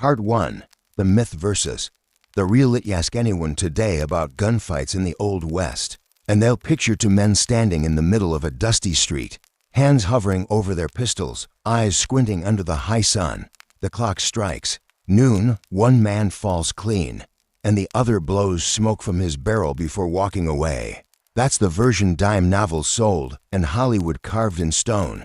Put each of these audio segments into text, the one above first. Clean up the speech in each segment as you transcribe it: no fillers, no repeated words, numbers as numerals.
Part 1. The Myth versus the Real. You ask anyone today about gunfights in the Old West, and they'll picture two men standing in the middle of a dusty street, hands hovering over their pistols, eyes squinting under the high sun. The clock strikes noon, one man falls clean, and the other blows smoke from his barrel before walking away. That's the version dime novels sold and Hollywood carved in stone.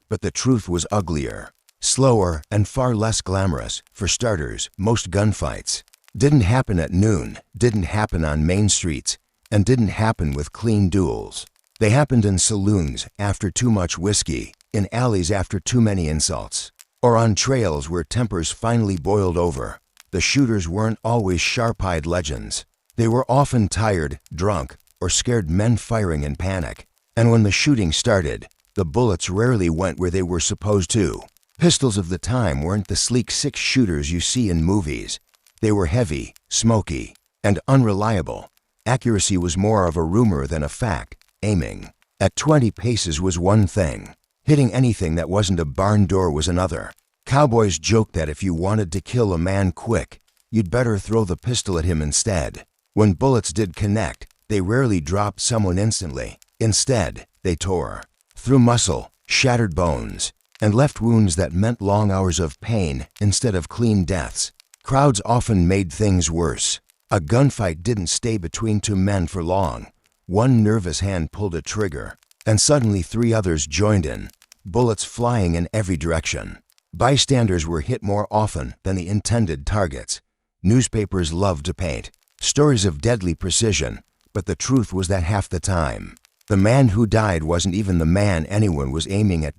But the truth was uglier, slower, and far less glamorous. For starters, most gunfights didn't happen at noon, didn't happen on main streets, and didn't happen with clean duels. They happened in saloons after too much whiskey, in alleys after too many insults, or on trails where tempers finally boiled over. The shooters weren't always sharp-eyed legends. They were often tired, drunk, or scared men firing in panic. And when the shooting started, the bullets rarely went where they were supposed to. Pistols of the time weren't the sleek six-shooters you see in movies. They were heavy, smoky, and unreliable. Accuracy was more of a rumor than a fact. Aiming at 20 paces was one thing. Hitting anything that wasn't a barn door was another. Cowboys joked that if you wanted to kill a man quick, you'd better throw the pistol at him instead. When bullets did connect, they rarely dropped someone instantly. Instead, they tore through muscle, shattered bones, and left wounds that meant long hours of pain instead of clean deaths. Crowds often made things worse. A gunfight didn't stay between two men for long. One nervous hand pulled a trigger, and suddenly three others joined in, bullets flying in every direction. Bystanders were hit more often than the intended targets. Newspapers loved to paint stories of deadly precision, but the truth was that half the time, the man who died wasn't even the man anyone was aiming at.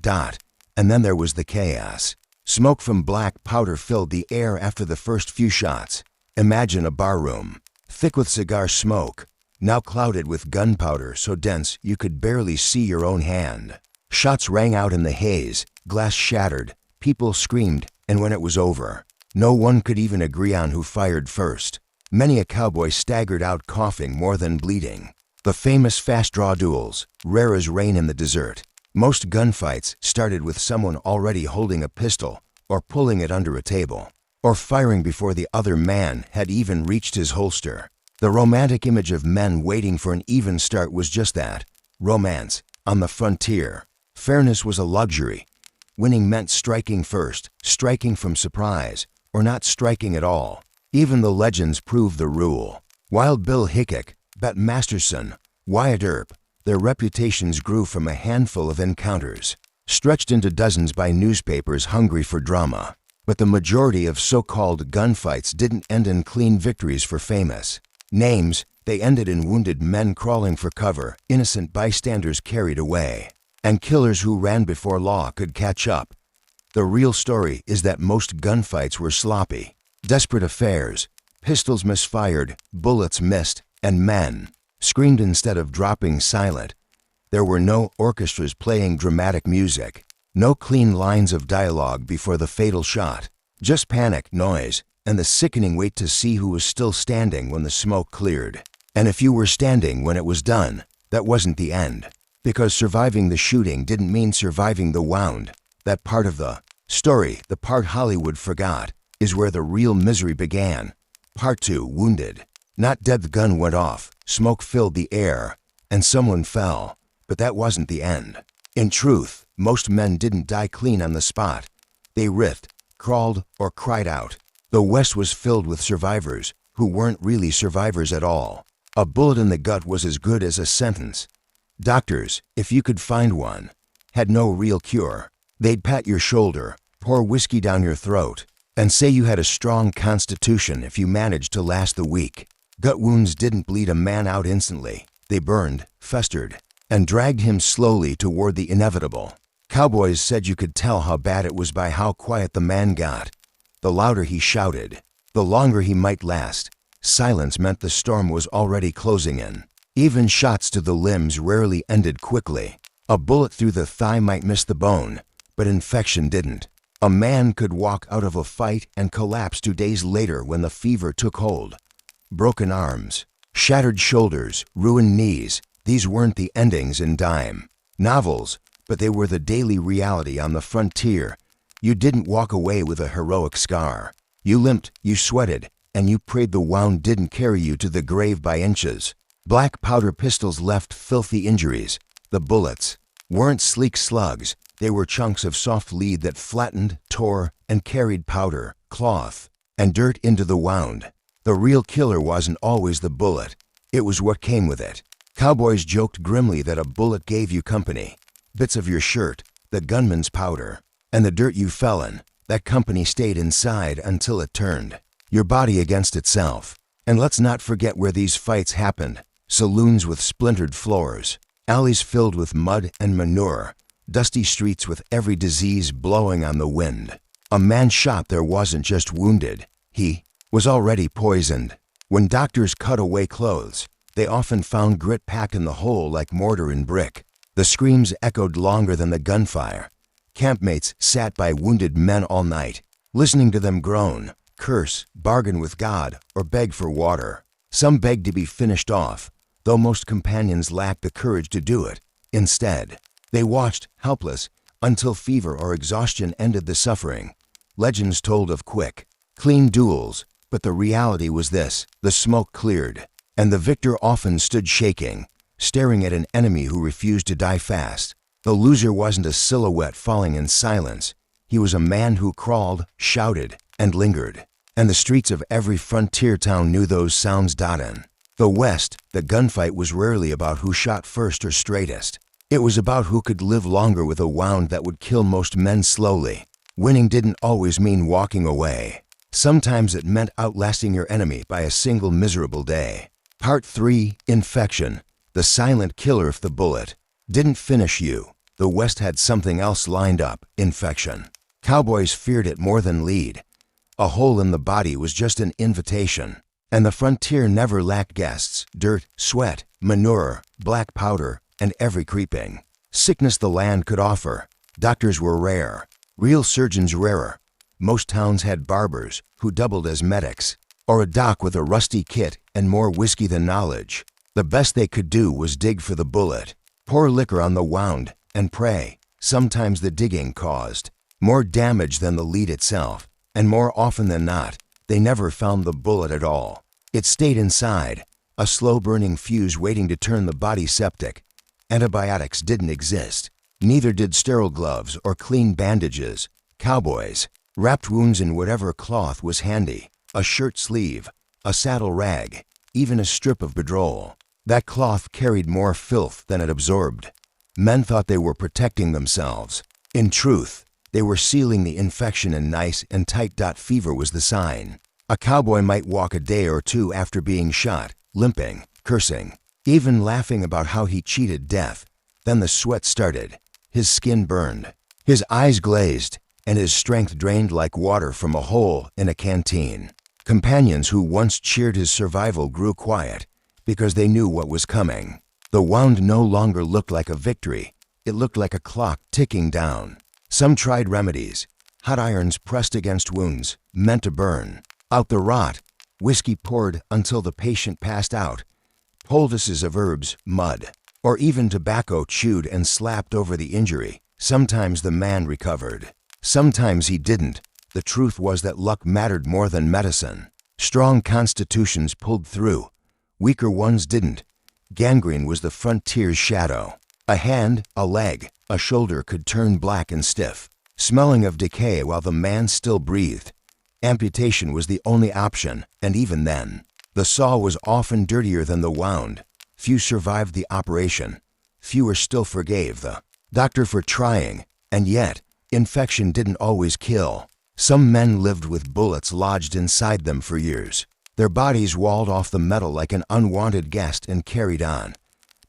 And then there was the chaos. Smoke from black powder filled the air after the first few shots. Imagine a barroom, thick with cigar smoke, now clouded with gunpowder so dense you could barely see your own hand. Shots rang out in the haze, glass shattered, people screamed, and when it was over, no one could even agree on who fired first. Many a cowboy staggered out coughing more than bleeding. The famous fast-draw duels, rare as rain in the desert. Most gunfights started with someone already holding a pistol, or pulling it under a table, or firing before the other man had even reached his holster. The romantic image of men waiting for an even start was just that, romance, on the frontier. Fairness was a luxury. Winning meant striking first, striking from surprise, or not striking at all. Even the legends proved the rule. Wild Bill Hickok, Bet Masterson, Wyatt Earp, their reputations grew from a handful of encounters, stretched into dozens by newspapers hungry for drama. But the majority of so-called gunfights didn't end in clean victories for famous names. They ended in wounded men crawling for cover, innocent bystanders carried away, and killers who ran before law could catch up. The real story is that most gunfights were sloppy, desperate affairs. Pistols misfired, bullets missed, and men screamed instead of dropping silent. There were no orchestras playing dramatic music, no clean lines of dialogue before the fatal shot, just panic, noise, and the sickening wait to see who was still standing when the smoke cleared. And if you were standing when it was done, that wasn't the end. Because surviving the shooting didn't mean surviving the wound. That part of the story, the part Hollywood forgot, is where the real misery began. Part 2, wounded. Not dead. The gun went off, smoke filled the air, and someone fell. But that wasn't the end. In truth, most men didn't die clean on the spot. They writhed, crawled, or cried out. The West was filled with survivors who weren't really survivors at all. A bullet in the gut was as good as a sentence. Doctors, if you could find one, had no real cure. They'd pat your shoulder, pour whiskey down your throat, and say you had a strong constitution if you managed to last the week. Gut wounds didn't bleed a man out instantly. They burned, festered, and dragged him slowly toward the inevitable. Cowboys said you could tell how bad it was by how quiet the man got. The louder he shouted, the longer he might last. Silence meant the storm was already closing in. Even shots to the limbs rarely ended quickly. A bullet through the thigh might miss the bone, but infection didn't. A man could walk out of a fight and collapse 2 days later when the fever took hold. Broken arms, shattered shoulders, ruined knees. These weren't the endings in dime novels, but they were the daily reality on the frontier. You didn't walk away with a heroic scar. You limped, you sweated, and you prayed the wound didn't carry you to the grave by inches. Black powder pistols left filthy injuries. The bullets weren't sleek slugs. They were chunks of soft lead that flattened, tore, and carried powder, cloth, and dirt into the wound. The real killer wasn't always the bullet. It was what came with it. Cowboys joked grimly that a bullet gave you company. Bits of your shirt, the gunman's powder, and the dirt you fell in. That company stayed inside until it turned your body against itself. And let's not forget where these fights happened. Saloons with splintered floors, alleys filled with mud and manure, dusty streets with every disease blowing on the wind. A man shot there wasn't just wounded. He was already poisoned. When doctors cut away clothes, they often found grit packed in the hole like mortar and brick. The screams echoed longer than the gunfire. Campmates sat by wounded men all night, listening to them groan, curse, bargain with God, or beg for water. Some begged to be finished off, though most companions lacked the courage to do it. Instead, they watched, helpless, until fever or exhaustion ended the suffering. Legends told of quick, clean duels, but the reality was this: the smoke cleared, and the victor often stood shaking, staring at an enemy who refused to die fast. The loser wasn't a silhouette falling in silence. He was a man who crawled, shouted, and lingered. And the streets of every frontier town knew those sounds. In the West, the gunfight was rarely about who shot first or straightest. It was about who could live longer with a wound that would kill most men slowly. Winning didn't always mean walking away. Sometimes it meant outlasting your enemy by a single miserable day. Part 3, Infection. The silent killer. If the bullet didn't finish you, the West had something else lined up: infection. Cowboys feared it more than lead. A hole in the body was just an invitation. And the frontier never lacked guests: dirt, sweat, manure, black powder, and every creeping sickness the land could offer. Doctors were rare, real surgeons rarer. Most towns had barbers who doubled as medics, or a doc with a rusty kit and more whiskey than knowledge. The best they could do was dig for the bullet, pour liquor on the wound, and pray. Sometimes the digging caused more damage than the lead itself, and more often than not, they never found the bullet at all. It stayed inside, a slow-burning fuse waiting to turn the body septic. Antibiotics didn't exist. Neither did sterile gloves or clean bandages. Cowboys wrapped wounds in whatever cloth was handy: a shirt sleeve, a saddle rag, even a strip of bedroll. That cloth carried more filth than it absorbed. Men thought they were protecting themselves. In truth, they were sealing the infection in nice and tight. Fever was the sign. A cowboy might walk a day or two after being shot, limping, cursing, even laughing about how he cheated death. Then the sweat started. His skin burned, his eyes glazed, and his strength drained like water from a hole in a canteen. Companions who once cheered his survival grew quiet because they knew what was coming. The wound no longer looked like a victory. It looked like a clock ticking down. Some tried remedies: hot irons pressed against wounds, meant to burn out the rot, whiskey poured until the patient passed out, poultices of herbs, mud, or even tobacco chewed and slapped over the injury. Sometimes the man recovered. Sometimes he didn't. The truth was that luck mattered more than medicine. Strong constitutions pulled through. Weaker ones didn't. Gangrene was the frontier's shadow. A hand, a leg, a shoulder could turn black and stiff, smelling of decay while the man still breathed. Amputation was the only option, and even then, the saw was often dirtier than the wound. Few survived the operation. Fewer still forgave the doctor for trying. And yet, infection didn't always kill. Some men lived with bullets lodged inside them for years. Their bodies walled off the metal like an unwanted guest and carried on.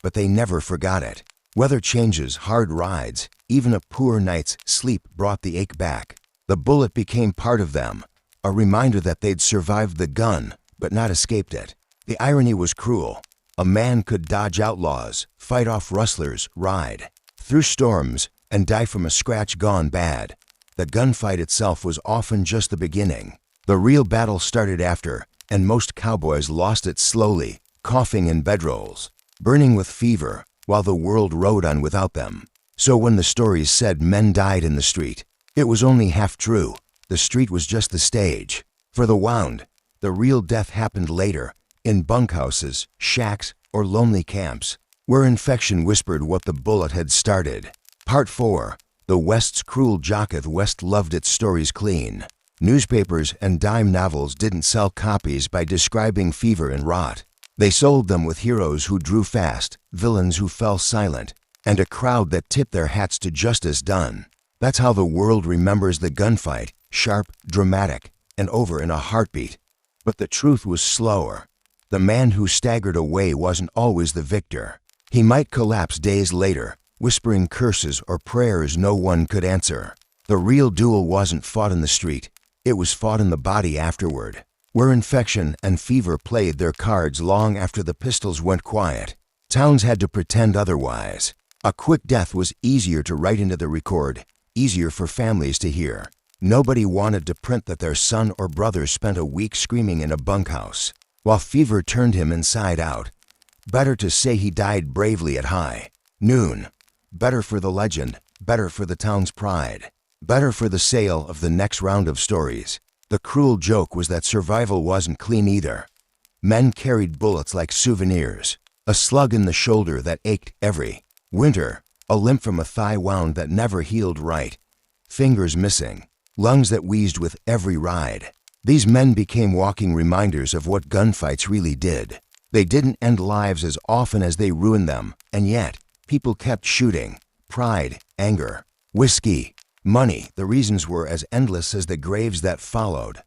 But they never forgot it. Weather changes, hard rides, even a poor night's sleep brought the ache back. The bullet became part of them, a reminder that they'd survived the gun, but not escaped it. The irony was cruel. A man could dodge outlaws, fight off rustlers, ride through storms, and die from a scratch gone bad. The gunfight itself was often just the beginning. The real battle started after, and most cowboys lost it slowly, coughing in bedrolls, burning with fever, while the world rode on without them. So when the stories said men died in the street, it was only half true. The street was just the stage. For the wound, the real death happened later, in bunkhouses, shacks, or lonely camps, where infection whispered what the bullet had started. Part 4. The West's Cruel Jocketh. West loved its stories clean. Newspapers and dime novels didn't sell copies by describing fever and rot. They sold them with heroes who drew fast, villains who fell silent, and a crowd that tipped their hats to justice done. That's how the world remembers the gunfight, sharp, dramatic, and over in a heartbeat. But the truth was slower. The man who staggered away wasn't always the victor. He might collapse days later, whispering curses or prayers no one could answer. The real duel wasn't fought in the street. It was fought in the body afterward, where infection and fever played their cards long after the pistols went quiet. Towns had to pretend otherwise. A quick death was easier to write into the record, easier for families to hear. Nobody wanted to print that their son or brother spent a week screaming in a bunkhouse, while fever turned him inside out. Better to say he died bravely at high noon. Better for the legend, better for the town's pride, better for the sale of the next round of stories. The cruel joke was that survival wasn't clean either. Men carried bullets like souvenirs, a slug in the shoulder that ached every winter, a limp from a thigh wound that never healed right, fingers missing, lungs that wheezed with every ride. These men became walking reminders of what gunfights really did. They didn't end lives as often as they ruined them, and yet, people kept shooting. Pride, anger, whiskey, money. The reasons were as endless as the graves that followed.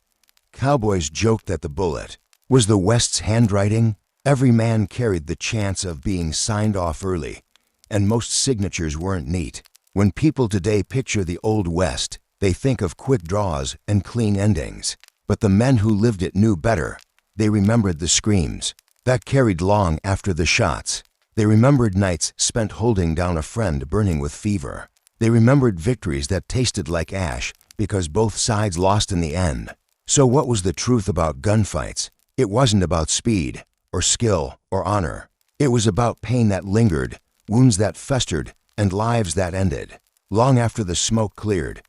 Cowboys joked that the bullet was the West's handwriting. Every man carried the chance of being signed off early, and most signatures weren't neat. When people today picture the Old West, they think of quick draws and clean endings. But the men who lived it knew better. They remembered the screams that carried long after the shots. They remembered nights spent holding down a friend burning with fever. They remembered victories that tasted like ash because both sides lost in the end. So what was the truth about gunfights? It wasn't about speed or skill or honor. It was about pain that lingered, wounds that festered, and lives that ended. Long after the smoke cleared,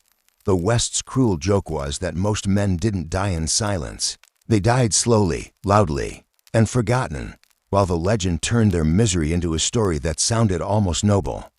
the West's cruel joke was that most men didn't die in silence. They died slowly, loudly, and forgotten, while the legend turned their misery into a story that sounded almost noble.